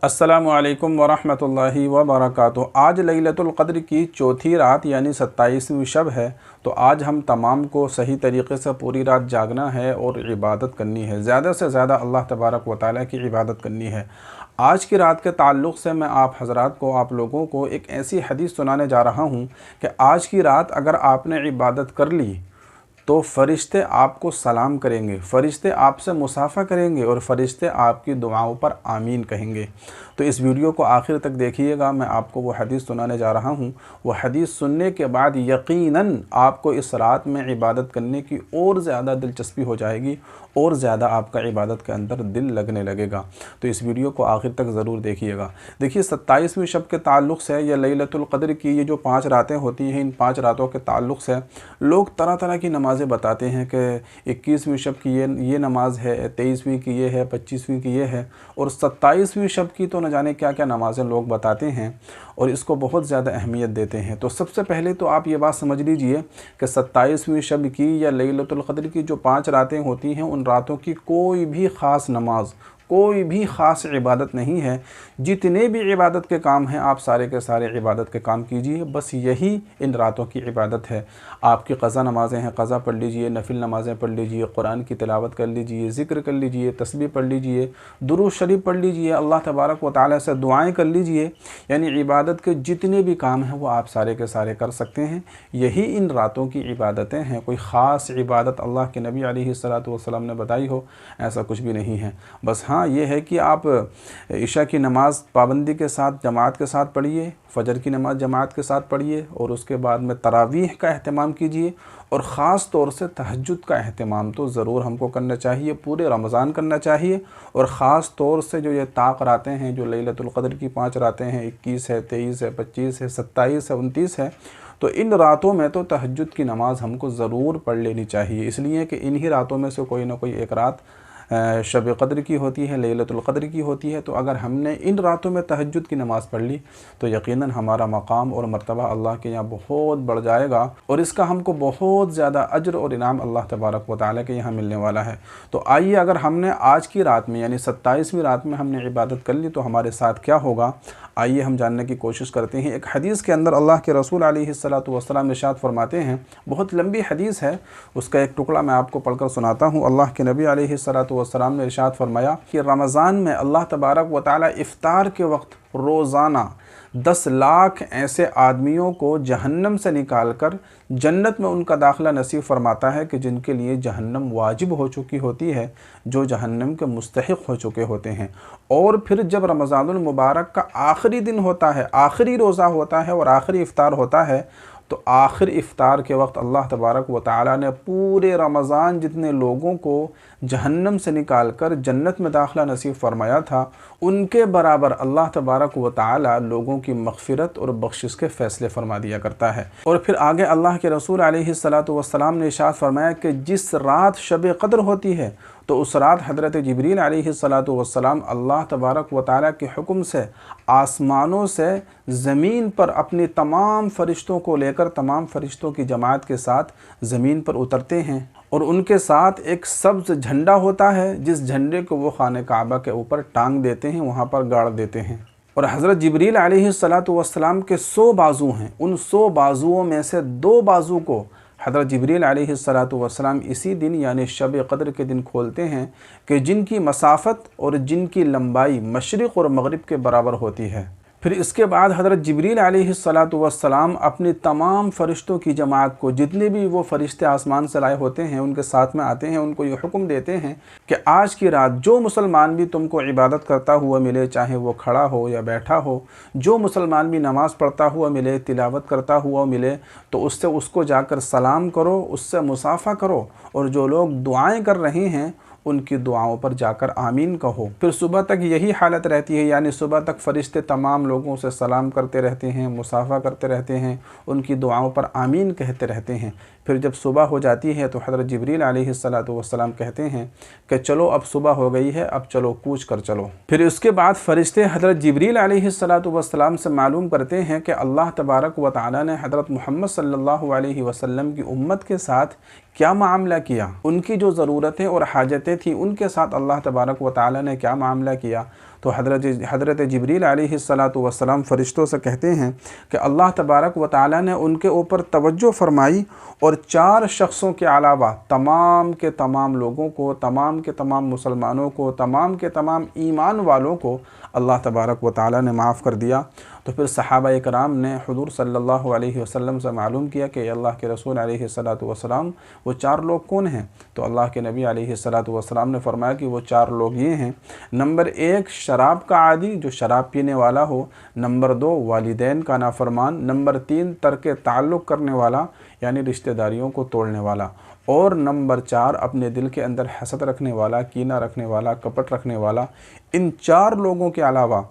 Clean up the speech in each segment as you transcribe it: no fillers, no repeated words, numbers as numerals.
अस्सलामुअलैकुम वरहमतुल्लाहि वबरकातुहू। आज लैलतुल क़द्र की चौथी रात यानी 27वीं शब है। तो आज हम तमाम को सही तरीक़े से पूरी रात जागना है और इबादत करनी है, ज़्यादा से ज़्यादा अल्लाह तबारक व तआला की इबादत करनी है। आज की रात के ताल्लुक़ से मैं आप हज़रात को, आप लोगों को एक ऐसी हदीस सुनाने जा रहा हूँ कि आज की रात अगर आपने इबादत कर ली तो फ़रिश्ते आपको सलाम करेंगे, फ़रिश्ते आपसे मुसाफ़ा करेंगे और फ़रिश्ते आपकी दुआओं पर आमीन कहेंगे। तो इस वीडियो को आखिर तक देखिएगा। मैं आपको वो हदीस सुनाने जा रहा हूँ। वो हदीस सुनने के बाद यकीनन आपको इस रात में इबादत करने की और ज़्यादा दिलचस्पी हो जाएगी और ज़्यादा आपका इबादत के अंदर दिल लगने लगेगा। तो इस वीडियो को आखिर तक ज़रूर देखिएगा। देखिए, 27वीं शब के ताल्लुक़ से या लैलतुल क़द्र की ये जो 5 रातें होती हैं, इन 5 रातों के ताल्लुक़ से लोग तरह तरह की नमाज़ें बताते हैं कि 21वीं शब की ये नमाज है, 23वीं की ये है, 25वीं की ये है और 27वीं शब की तो न जाने क्या क्या नमाज़ें लोग बताते हैं और इसको बहुत ज़्यादा अहमियत देते हैं। तो सबसे पहले तो आप ये बात समझ लीजिए कि 27वीं शब की या लैलतुल क़द्र की जो 5 रातें होती हैं, उन रातों की कोई भी ख़ास नमाज, कोई भी ख़ास इबादत नहीं है। जितने भी इबादत के काम हैं, आप सारे के सारे इबादत के काम कीजिए, बस यही इन रातों की इबादत है। आपकी क़ज़ा नमाज़ें हैं, क़ज़ा पढ़ लीजिए, नफिल नमाज़ें पढ़ लीजिए, कुरान की तिलावत कर लीजिए, ज़िक्र कर लीजिए, तस्बीह पढ़ लीजिए, दुरूद शरीफ पढ़ लीजिए, अल्लाह तबारक व तआला से दुआएँ कर लीजिए। यानी इबादत के जितने भी काम हैं वो आप सारे के सारे कर सकते हैं। यही इन रातों की इबादतें हैं। कोई ख़ास इबादत अल्लाह के नबी अलैहिस्सलातु वस्सलाम ने बताई हो, ऐसा कुछ भी नहीं है। बस हाँ, ये है कि आप इशा की नमाज़ पाबंदी के साथ जमात के साथ पढ़िए, फ़जर की नमाज़ जमात के साथ पढ़िए और उसके बाद में तरावीह का अहतमाम कीजिए और ख़ास तौर से तहज्जुद का अहतमाम तो ज़रूर हमको करना चाहिए, पूरे रमज़ान करना चाहिए। और ख़ास तौर से जो ये ताक़ रातें हैं, जो लैलतुल क़द्र की 5 रातें हैं, 21 है, 23 है, 25 है, 27 है, 29 है, तो इन रातों में तो तहज्जुद की नमाज़ हमको ज़रूर पढ़ लेनी चाहिए। इसलिए कि इन्हीं रातों में से कोई ना कोई एक रात शब क़द्र की होती है, लैलतुल क़द्र की होती है। तो अगर हमने इन रातों में तहज्जुद की नमाज़ पढ़ ली तो यकीनन हमारा मकाम और मर्तबा अल्लाह के यहाँ बहुत बढ़ जाएगा और इसका हमको बहुत ज़्यादा अज्र और इनाम अल्लाह तबारक व तआला के यहाँ मिलने वाला है। तो आइए, अगर हमने आज की रात में यानी 27वीं रात में हमने इबादत कर ली तो हमारे साथ क्या होगा, आइए हम जानने की कोशिश करते हैं। एक हदीस के अंदर अल्लाह के रसूल अलैहिस्सलातु वस्सलाम इरशाद फरमाते हैं, बहुत लंबी हदीस है, उसका एक टुकड़ा मैं आपको पढ़कर सुनाता हूँ। अल्लाह के नबी अलैहिस्सलातु वस्सलाम ने इरशाद फरमाया कि रमज़ान में अल्लाह तबारक व तआला इफ्तार के वक्त रोज़ाना 10 लाख ऐसे आदमियों को जहन्नम से निकाल कर जन्नत में उनका दाखिला नसीब फरमाता है कि जिनके लिए जहन्नम वाजिब हो चुकी होती है, जो जहन्नम के मुस्तहिक़ हो चुके होते हैं। और फिर जब रमज़ानुल मुबारक का आखिरी दिन होता है, आखिरी रोज़ा होता है और आखिरी इफ्तार होता है, तो आखिर इफ्तार के वक्त अल्लाह तबारक व तआला ने पूरे रमज़ान जितने लोगों को जहन्नम से निकाल कर जन्नत में दाखिला नसीब फरमाया था, उनके बराबर अल्लाह तबारक व तआला लोगों की मग़फ़िरत और बख्शिश के फ़ैसले फरमा दिया करता है। और फिर आगे अल्लाह के रसूल अलैहिस्सलातु वस्सलाम ने इरशाद फरमाया कि जिस रात शब क़द्र होती है तो उस रात हज़रत जिब्रील अलैहिस्सलातु वस्सलाम अल्लाह तबारक व तआला के हुक्म से आसमानों से ज़मीन पर अपने तमाम फ़रिश्तों को लेकर, तमाम फ़रिश्तों की जमात के साथ ज़मीन पर उतरते हैं और उनके साथ एक सब्ज़ झंडा होता है, जिस झंडे को वो खाने काबा के ऊपर टांग देते हैं, वहाँ पर गाड़ देते हैं। और हज़रत जिब्रील अलैहिस्सलातु वस्सलाम के 100 बाजू हैं, उन 100 बाजुओं में से 2 बाजू को हज़रत जिब्रील अलैहिस्सलातु वस्सलाम इसी दिन यानी शब क़द्र के दिन खोलते हैं कि जिनकी मसाफ़त और जिनकी लंबाई मशरिक़ और मग़रिब के बराबर होती है। फिर इसके बाद हज़रत जिब्रील अलैहिस्सलातु वस्सलाम अपनी तमाम फ़रिश्तों की जमात को, जितने भी वो फ़रिश्ते आसमान से लाए होते हैं, उनके साथ में आते हैं, उनको ये हुक्म देते हैं कि आज की रात जो मुसलमान भी तुमको इबादत करता हुआ मिले, चाहे वो खड़ा हो या बैठा हो, जो मुसलमान भी नमाज़ पढ़ता हुआ मिले, तिलावत करता हुआ मिले, तो उससे उसको जाकर सलाम करो, उससे मुसाफ़ा करो और जो लोग दुआएँ कर रहे हैं उनकी दुआओं पर जाकर आमीन कहो। फिर सुबह तक यही हालत रहती है, यानी सुबह तक फ़रिश्ते तमाम लोगों से सलाम करते रहते हैं, मुसाफ़ा करते रहते हैं, उनकी दुआओं पर आमीन कहते रहते हैं। फिर जब सुबह हो जाती है तो हज़रत जिब्रील अलैहिस्सलातु वस्सलाम कहते हैं कि चलो अब सुबह हो गई है, अब चलो कूच कर चलो। फिर उसके बाद फ़रिश्ते हज़रत जिब्रील अलैहिस्सलातु वस्सलाम से मालूम करते हैं कि अल्लाह तबारक व तआला ने हज़रत मोहम्मद सल्लल्लाहु अलैहि वसल्लम की उम्मत के साथ क्या मामला किया, उनकी जो ज़रूरतें और हाजतें थी उनके साथ अल्लाह तबारक व तआला ने क्या मामला किया। तो हज़रत जिब्रील अलैहिस्सलातु वस्सलाम फ़रिश्तों से कहते हैं कि अल्लाह तबारक व तआला ने उनके ऊपर तवज्जो फ़रमाई और 4 शख्सों के अलावा तमाम के तमाम लोगों को, तमाम के तमाम मुसलमानों को, तमाम के तमाम ईमान वालों को अल्लाह तबारक व तआला ने माफ़ कर दिया। तो फिर सहाबा इकराम ने हुज़ूर सल्लल्लाहु अलैहि वसल्लम से मालूम किया कि अल्लाह के रसूल अलैहिस्सलातु वस्सलाम वो 4 लोग कौन हैं? तो अल्लाह के नबी अलैहिस्सलातु वस्सलाम ने फरमाया कि वो 4 लोग ये हैं। नंबर 1 शराब का आदी, जो शराब पीने वाला हो। नंबर 2 वालिदैन का नाफरमान। नंबर 3 तर्क ताल्लुक़ करने वाला, यानी रिश्तेदारियों को तोड़ने वाला। और नंबर 4 अपने दिल के अंदर हसद रखने वाला, कीना रखने वाला, कपट रखने वाला। इन 4 लोगों के अलावा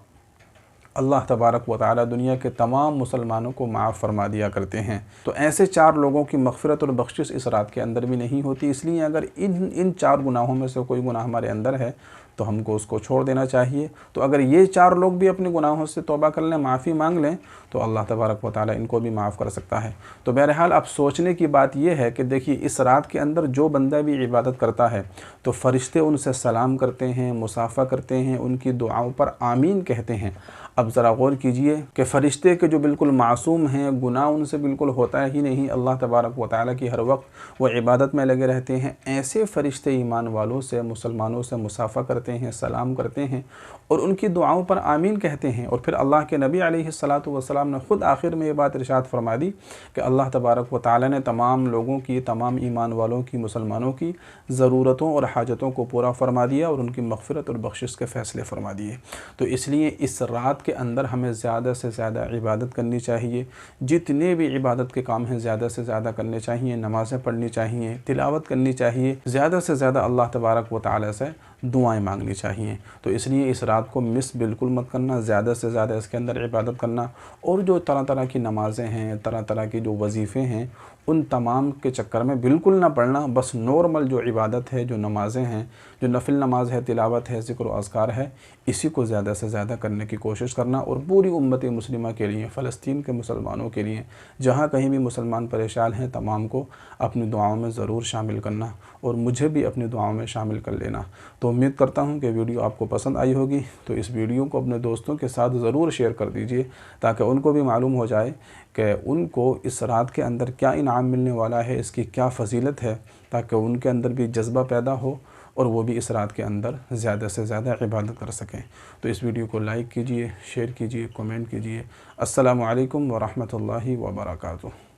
अल्लाह तबारक व तआला दुनिया के तमाम मुसलमानों को माफ़ फरमा दिया करते हैं। तो ऐसे 4 लोगों की मग़फ़िरत और बख्शिश इस रात के अंदर भी नहीं होती। इसलिए अगर इन 4 गुनाहों में से कोई गुनाह हमारे अंदर है तो हमको उसको छोड़ देना चाहिए। तो अगर ये 4 लोग भी अपने गुनाहों से तौबा कर लें, माफ़ी मांग लें, तो अल्लाह तबारक व तआला इनको भी माफ़ कर सकता है। तो बहरहाल अब सोचने की बात यह है कि देखिए, इस रात के अंदर जो बंदा भी इबादत करता है तो फ़रिश्ते उनसे सलाम करते हैं, मुसाफ़ा करते हैं, उनकी दुआओं पर आमीन कहते हैं। अब ज़रा गौर कीजिए कि फ़रिश्ते के जो बिल्कुल मासूम हैं, गुनाह उनसे बिल्कुल होता ही नहीं, अल्लाह तबारक व तआला की हर वक्त वो इबादत में लगे रहते हैं। ऐसे फ़रिश्ते ईमान वालों से, मुसलमानों से मुसाफ़ा करते हैं, सलाम करते हैं और उनकी दुआओं पर आमीन कहते हैं। और फिर अल्लाह के नबी अलैहिस्सलातु वस्सलाम ने ख़ुद आखिर में ये बात इरशाद फरमा दी कि अल्लाह तबारक व तआला ने तमाम लोगों की, तमाम ईमान वालों की, मुसलमानों की ज़रूरतों और हाजतों को पूरा फरमा दिया और उनकी मग़फ़िरत और बख्शिश के फ़ैसले फरमा दिए। तो इसलिए इस रात के अंदर हमें ज़्यादा से ज़्यादा इबादत करनी चाहिए। जितने भी इबादत के काम हैं ज़्यादा से ज़्यादा करने चाहिए। नमाज़ें पढ़नी चाहिए, तिलावत करनी चाहिए, ज़्यादा से ज़्यादा अल्लाह तबारक व तआला से दुआएं मांगनी चाहिए। तो इसलिए इस रात को मिस बिल्कुल मत करना, ज़्यादा से ज़्यादा इसके अंदर इबादत करना। और जो तरह तरह की नमाज़ें हैं, तरह तरह की जो वजीफ़े हैं, उन तमाम के चक्कर में बिल्कुल ना पढ़ना। बस नॉर्मल जो इबादत है, जो नमाज़ें हैं, जो नफिल नमाज है, तिलावत है, ज़िक्र व अज़कार है, इसी को ज़्यादा से ज़्यादा करने की कोशिश करना। और पूरी उम्मत मुस्लिमा के लिए, फ़लस्तीन के मुसलमानों के लिए, जहाँ कहीं भी मुसलमान परेशान हैं, तमाम को अपनी दुआओं में ज़रूर शामिल करना और मुझे भी अपनी दुआओं में शामिल कर लेना। तो उम्मीद करता हूँ कि वीडियो आपको पसंद आई होगी। तो इस वीडियो को अपने दोस्तों के साथ ज़रूर शेयर कर दीजिए ताकि उनको भी मालूम हो जाए कि उनको इस रात के अंदर क्या इनाम मिलने वाला है, इसकी क्या फ़जीलत है, ताकि उनके अंदर भी जज्बा पैदा हो और वो भी इस रात के अंदर ज़्यादा से ज़्यादा इबादत कर सकें। तो इस वीडियो को लाइक कीजिए, शेयर कीजिए, कमेंट कीजिए। अस्सलामु अलैकुम व रहमतुल्लाहि व बरकातुहू।